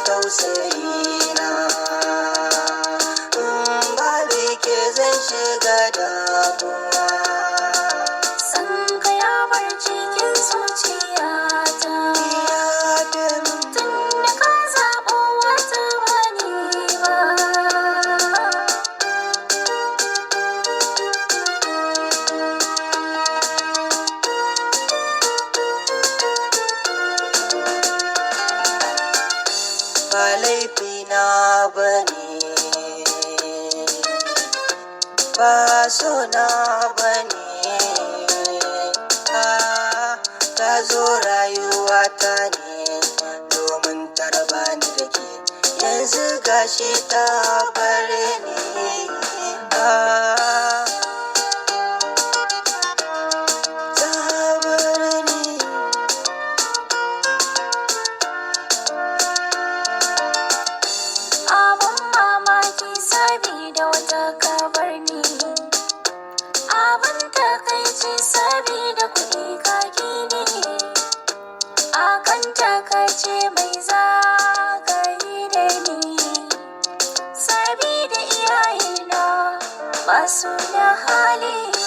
tausayina, babu ke zan shiga damuwa. San ka ya bar cikin zuciyata, tunda ka zaɓo wata bani ba. Ba laifina bane, ba sona bane, ta zo rayuwata ne domin tarba ni da ke, yanzu gashi ta bare ni. Ta bare ni. Abun mamaki sabida wata ka bar ni, abun takaici sabida kuɗi ka gini, akan takaice mai zagaye da ni, sabida iyayena ba su da hali.